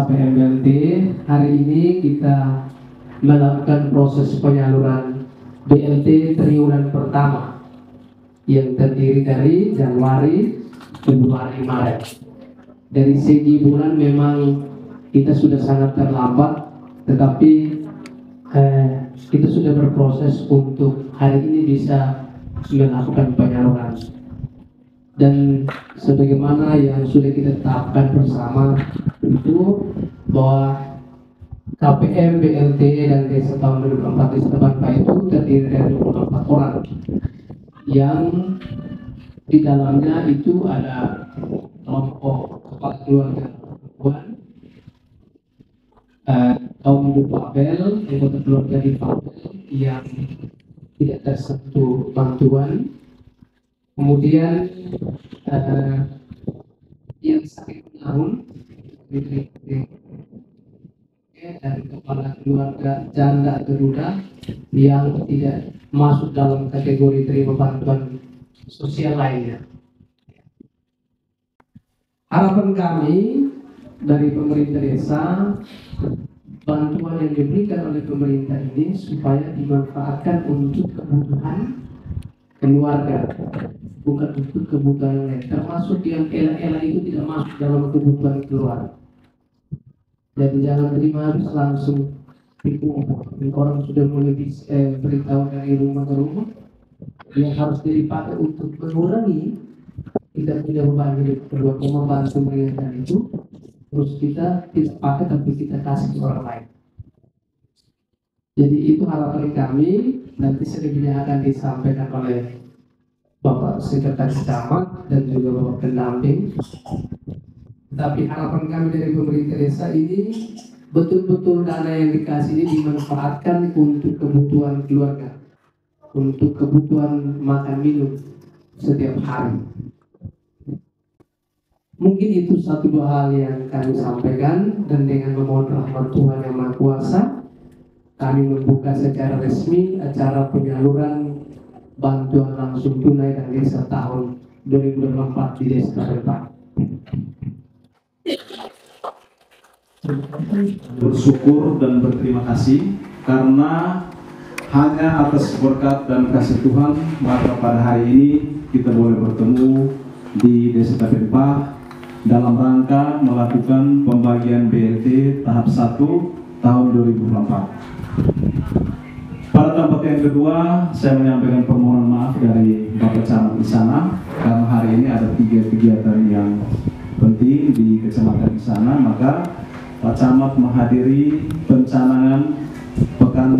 KPMBLT, hari ini kita melakukan proses penyaluran BLT triwulan pertama yang terdiri dari Januari, Februari, Maret. Dari segi bulan memang kita sudah sangat terlambat, tetapi kita sudah berproses untuk hari ini bisa melakukan penyaluran. Dan sebagaimana yang sudah kita tetapkan bersama itu bahwa KPM, BLT, dan Desa tahun 2004 Desa Tebanpa itu terdiri dari 24 orang yang di dalamnya itu ada kelompok kepala keluarga perempuan, kaum difabel, anggota keluarga difabel yang tidak tersentuh bantuan, kemudian yang sakit menahun dan kepala keluarga janda garuda yang tidak masuk dalam kategori terima bantuan sosial lainnya. Harapan kami dari pemerintah desa, bantuan yang diberikan oleh pemerintah ini supaya dimanfaatkan untuk kebutuhan keluarga, bukan untuk kebutuhan lain. Termasuk yang ela-ela itu tidak masuk dalam kebutuhan keluarga. Jadi jangan terima harus langsung pikul. Orang sudah mulai beritahu dari rumah ke rumah, yang harus dipakai untuk mengurangi kita punya beban hidup kedua, membantu mereka itu. Terus kita tidak pakai tapi kita kasih ke orang lain. Jadi itu harapan kami. Nanti selebihnya akan disampaikan oleh Bapak Sekretaris Camat dan juga Bapak Pendamping. Tapi harapan kami dari pemerintah desa ini betul-betul dana yang dikasih ini dimanfaatkan untuk kebutuhan keluarga, untuk kebutuhan makan minum setiap hari. Mungkin itu satu dua hal yang kami sampaikan, dan dengan memohon rahmat Tuhan Yang Maha Kuasa, kami membuka secara resmi acara penyaluran bantuan langsung tunai dan desa tahun 2024 di Desa Tebanpa. Bersyukur dan berterima kasih karena hanya atas berkat dan kasih Tuhan maka pada hari ini kita boleh bertemu di Desa Tebanpa dalam rangka melakukan pembagian BLT tahap 1 tahun 2024. Pada tempat yang kedua, saya menyampaikan permohonan maaf dari Bapak Camat di sana karena hari ini ada 3 kegiatan yang penting di kecamatan di sana, maka Pak Camat menghadiri pencanangan Pekan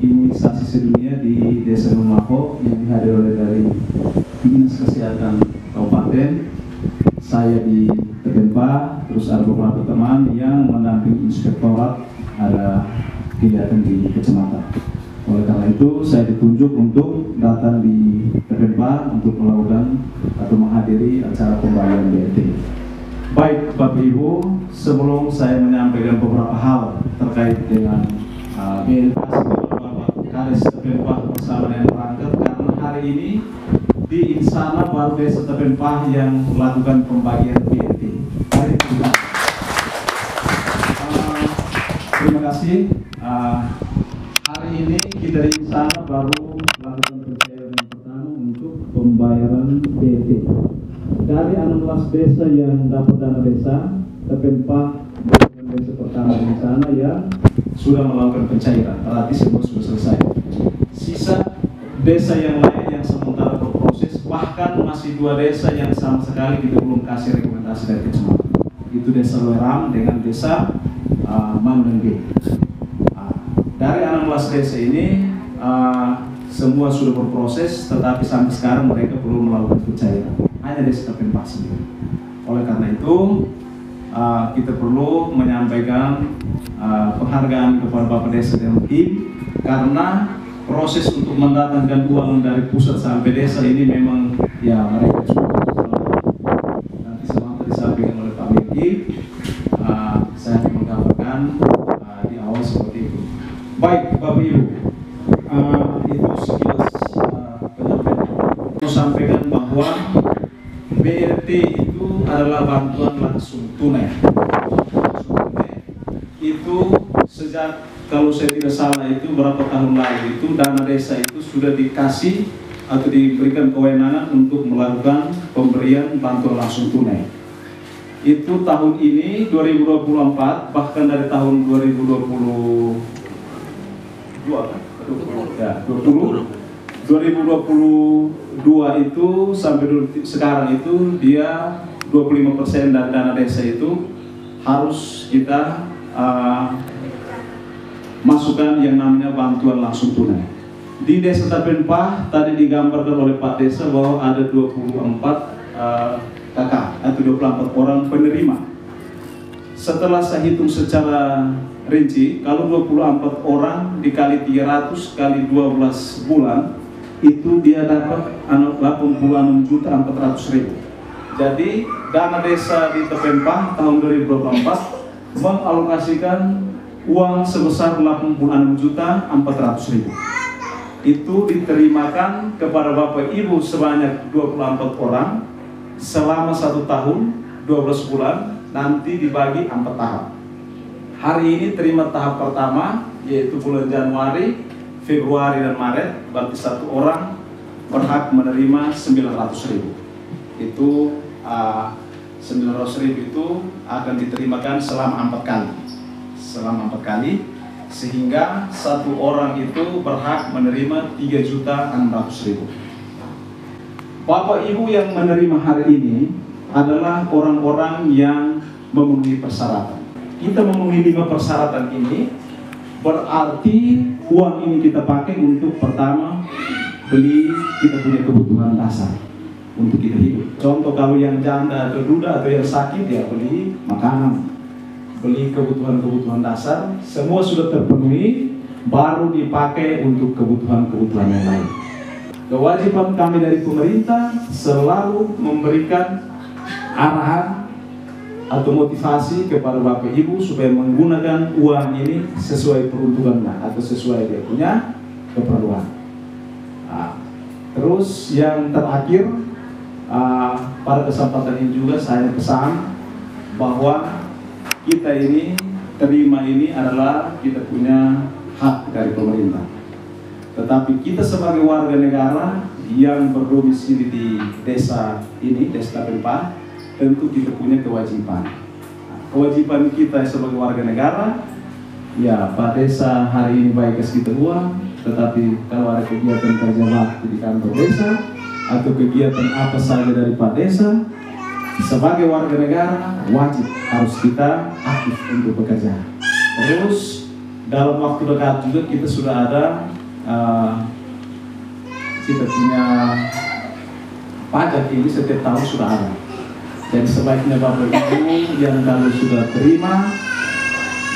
Imunisasi Sedunia di Desa Lumako yang dihadiri oleh dari Dinas Kesehatan Kabupaten, saya di Tebanpa, terus ada beberapa teman yang mendampingi inspektorat ada kegiatan di kecamatan. Oleh karena itu, saya ditunjuk untuk datang di Tebanpa untuk melakukan atau menghadiri acara pembagian BLT. Baik Bapak Ibu, sebelum saya menyampaikan beberapa hal terkait dengan BLT Bapak Kades Tebanpa bersama dengan perangkat, karena hari ini di Insana baru Desa Tebanpa yang melakukan pembagian BLT. Terima kasih. Hari ini kita di Insana baru melakukan pencairan yang pertama untuk pembayaran BLT. Dari 16 desa yang dapat dana desa, Tebanpa desa pertama di sana yang sudah melakukan pencairan, berarti semua sudah selesai. Sisa desa yang lain yang sementara berproses, bahkan masih 2 desa yang sama sekali kita belum kasih rekomendasi dari kecamatan. Itu Desa Loeram dengan Desa Mandengge. Dari 16 desa ini semua sudah berproses, tetapi sampai sekarang mereka belum melakukan pencairan. Hanya Desa Tebanpa sendiri. Oleh karena itu kita perlu menyampaikan penghargaan kepada Bapak Desa dan tim, karena proses untuk mendatangkan uang dari pusat sampai desa ini memang ya mereka sudah nanti semua disampaikan oleh Pak Miki. Saya menggambarkan di awal seperti itu. Baik Bapak Ibu, itu sekilas penyampaian. Saya sampaikan bahwa BLT itu adalah bantuan langsung tunai itu sejak, kalau saya tidak salah itu berapa tahun lalu itu dana desa itu sudah dikasih atau diberikan kewenangan untuk melakukan pemberian bantuan langsung tunai. Itu tahun ini 2024, bahkan dari tahun 2022 kan? 2022 itu sampai sekarang itu dia 25% dari dana desa itu harus kita masukkan yang namanya bantuan langsung tunai. Di Desa Tapempah tadi digambarkan oleh Pak Desa bahwa ada 24 kakak atau 24 orang penerima. Setelah saya hitung secara rinci, kalau 24 orang dikali 300 kali 12 bulan, itu dia dapat 86.400.000. Jadi dana desa di Tapempah tahun 2024 mengalokasikan uang sebesar 86.400.000. Itu diterimakan kepada Bapak Ibu sebanyak 24 orang selama 1 tahun 12 bulan, nanti dibagi 4 tahap. Hari ini terima tahap pertama, yaitu bulan Januari, Februari dan Maret, berarti 1 orang berhak menerima 900.000. Itu 900.000 itu akan diterimakan selama 4 kali. Selama 4 kali, sehingga 1 orang itu berhak menerima 3.600.000. Bapak Ibu yang menerima hari ini adalah orang-orang yang memenuhi persyaratan. Kita memenuhi 5 persyaratan ini, berarti uang ini kita pakai untuk pertama beli kita punya kebutuhan dasar untuk kita hidup. Contoh kalau yang janda atau duda atau yang sakit, ya beli makanan, beli kebutuhan-kebutuhan dasar, semua sudah terpenuhi, baru dipakai untuk kebutuhan-kebutuhan yang lain. Kewajiban kami dari pemerintah selalu memberikan arahan atau motivasi kepada Bapak Ibu supaya menggunakan uang ini sesuai peruntukannya atau sesuai dia punya keperluan. Terus yang terakhir, pada kesempatan ini juga saya pesan bahwa kita ini terima ini adalah kita punya hak dari pemerintah. Tetapi kita sebagai warga negara yang berdomisili di desa ini, Desa Tapempah, tentu kita punya kewajiban. Kewajiban kita sebagai warga negara, ya Pak Desa hari ini baik kasih kita uang, tetapi kalau ada kegiatan kerja bakti di kantor desa atau kegiatan apa saja dari Pak Desa, sebagai warga negara wajib harus kita aktif untuk bekerja. Terus dalam waktu dekat juga kita sudah ada kita punya pajak ini setiap tahun sudah ada. Dan sebaiknya Bapak Ibu yang kalau sudah terima,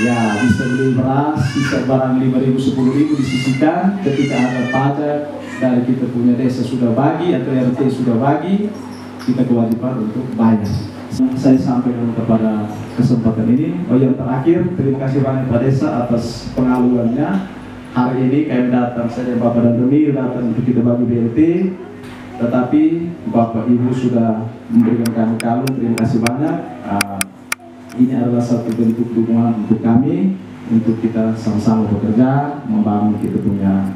ya bisa beli beras, bisa barang 5.000, 10.000 disisihkan. Ketika ada pajak dari kita punya desa sudah bagi atau RT sudah bagi, kita kewajiban untuk bayar. Saya sampaikan kepada kesempatan ini. Yang terakhir, terima kasih banyak Pak Desa atas pengaluannya. Hari ini kami datang, saya Bapak dan Demi datang untuk kita bagi BLT, tetapi Bapak Ibu sudah memberikan kami kalung. Terima kasih banyak. Ini adalah satu bentuk dukungan untuk kami, untuk kita sama-sama bekerja membangun kita punya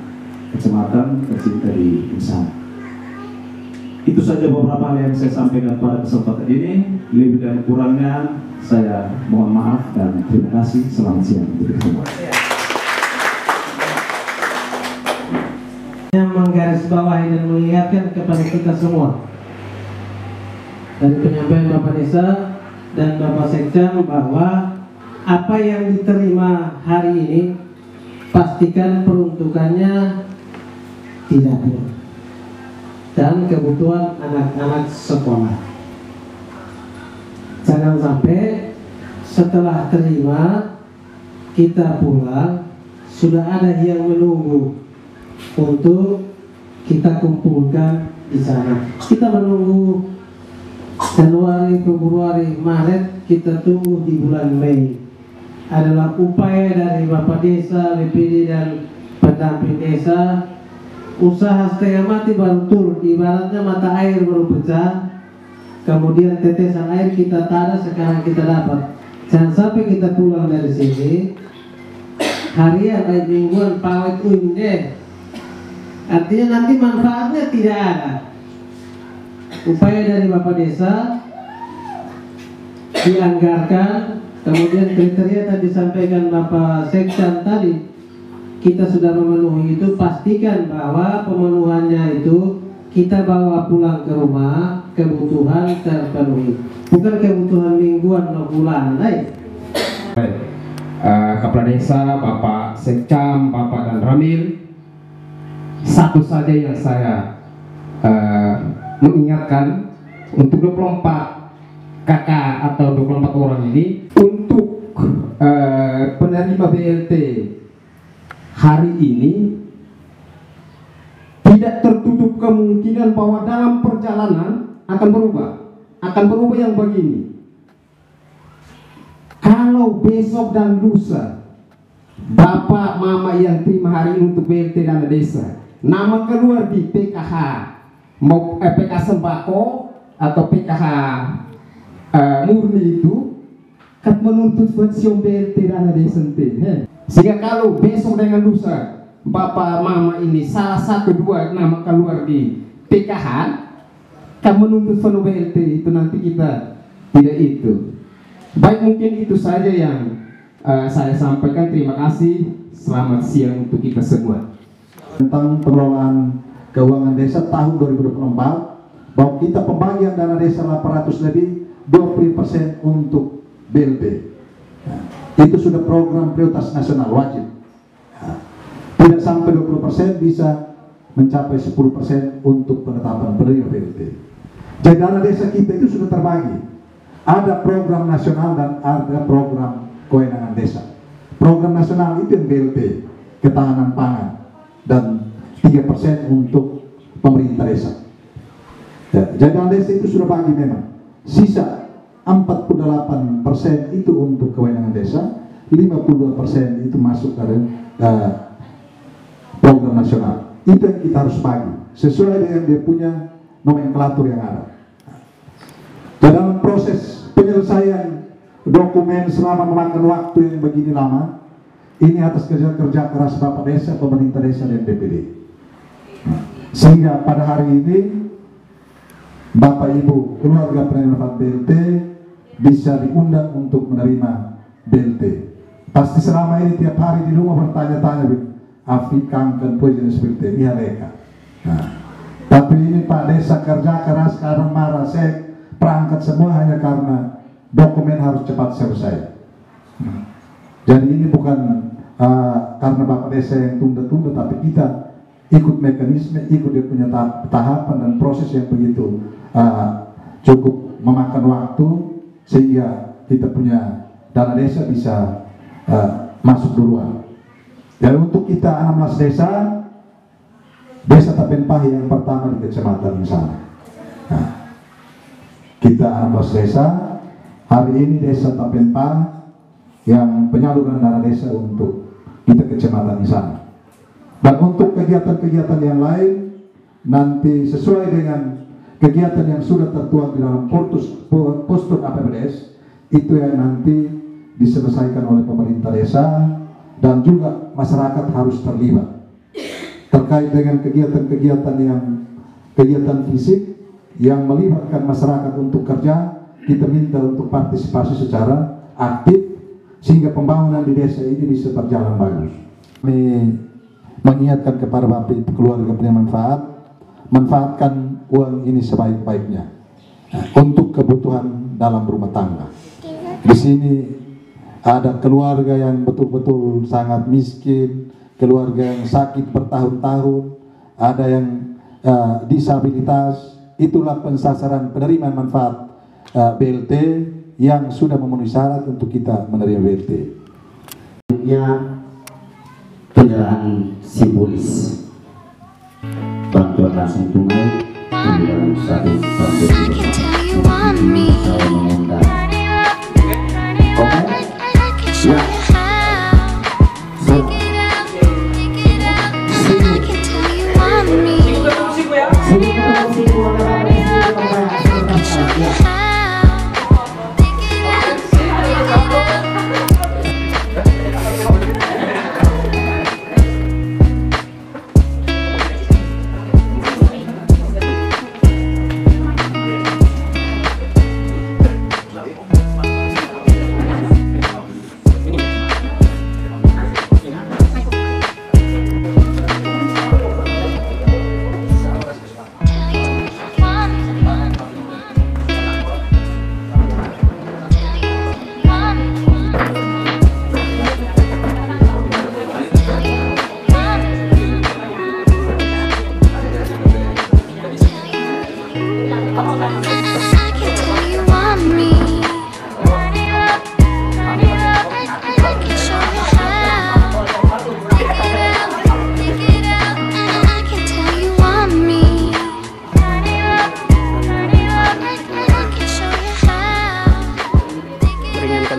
kecamatan tercinta di Insana. Itu saja beberapa hal yang saya sampaikan pada kesempatan ini. Lebih dan kurangnya saya mohon maaf dan terima kasih. Selamat siang untuk semua. Yang menggarisbawahi dan mengingatkan kepada kita semua dari penyampaian Bapak Desa dan Bapak Sekjen bahwa apa yang diterima hari ini pastikan peruntukannya tidak ada dan kebutuhan anak-anak sekolah. Jangan sampai setelah terima kita pulang sudah ada yang menunggu untuk kita kumpulkan di sana. Kita menunggu Januari, Februari, Maret, kita tunggu di bulan Mei. Adalah upaya dari Bapak Desa, BPD dan pendamping desa. Usaha setengah mati baru turun, ibaratnya mata air baru pecah, kemudian tetesan air kita tak ada, sekarang kita dapat. Jangan sampai kita pulang dari sini harian, mingguan, pawai unde. Artinya nanti manfaatnya tidak ada. Upaya dari Bapak Desa dianggarkan, kemudian kriteria tadi disampaikan Bapak Sekcan tadi, kita sudah memenuhi itu, pastikan bahwa pemenuhannya itu kita bawa pulang ke rumah, kebutuhan terpenuhi, bukan kebutuhan mingguan atau bulanan. Kepala Desa, Bapak Sekcam, Bapak dan Ramil, satu saja yang saya mengingatkan untuk 24 kakak atau 24 orang ini, untuk penerima BLT hari ini tidak tertutup kemungkinan bahwa dalam perjalanan akan berubah yang begini. Kalau besok dan lusa Bapak Mama yang terima hari ini untuk BLT dana desa, nama keluar di PKH, mau PKH sembako atau PKH murni itu, kan menuntut pensiun BLT dana desa. Sehingga kalau besok dengan lusa Bapak Mama ini salah satu dua nama keluar di PKH, kan menuntut penuh BLT itu, nanti kita tidak itu. Baik, mungkin itu saja yang saya sampaikan. Terima kasih. Selamat siang untuk kita semua. Tentang pengelolaan keuangan desa tahun 2024, bahwa kita pembagian dana desa 800 lebih, 20% untuk BLT. Itu sudah program prioritas nasional wajib. Tidak sampai 20%, bisa mencapai 10% untuk penetapan penerima BLT. Jadi dana desa kita itu sudah terbagi. Ada program nasional dan ada program kewenangan desa. Program nasional itu yang BLT, ketahanan pangan, dan 3% untuk pemerintah desa. Ya, jadi dana desa itu sudah bagi memang. Sisa 48% itu untuk kewenangan desa, 52% itu masuk dari program nasional. Itu yang kita harus bagi sesuai dengan dia punya nomenklatur yang ada. Dalam proses penyelesaian dokumen selama memakan waktu yang begini lama, ini atas kerja keras Bapak Desa, pemerintah desa, dan DPD. Sehingga pada hari ini Bapak Ibu keluarga penerima manfaat BLT bisa diundang untuk menerima BLT. Pasti selama ini tiap hari di rumah bertanya-tanya, Afik Kangken Pujian seperti ini mereka. Tapi ini Pak Desa kerja keras, sekarang marah saya perangkat semua hanya karena dokumen harus cepat selesai. Jadi ini bukan karena Bapak Desa yang tunda-tunda, tapi kita ikut mekanisme, ikut dia punya tahapan dan proses yang begitu cukup memakan waktu, sehingga kita punya dana desa bisa masuk duluan. Dan untuk kita 16 desa, Desa Tapenpah yang pertama di kecamatan sana. Kita 16 desa, hari ini Desa Tapenpah yang penyaluran dana desa untuk kita kecamatan di sana. Dan untuk kegiatan-kegiatan yang lain, nanti sesuai dengan kegiatan yang sudah tertuang di dalam postur APBDes, itu yang nanti diselesaikan oleh pemerintah desa, dan juga masyarakat harus terlibat. Terkait dengan kegiatan-kegiatan yang kegiatan fisik yang melibatkan masyarakat untuk kerja, kita minta untuk partisipasi secara aktif sehingga pembangunan di desa ini bisa berjalan bagus. Kami mengingatkan kepada Bapak Ibu keluarga penerima manfaat, manfaatkan uang ini sebaik-baiknya untuk kebutuhan dalam rumah tangga. Di sini ada keluarga yang betul-betul sangat miskin, keluarga yang sakit bertahun-tahun, ada yang disabilitas. Itulah pensasaran penerima manfaat BLT yang sudah memenuhi syarat untuk kita menerima BLT. Penyerahan simbolis bantuan langsung tunai di dalam satu How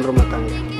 rumah tangga.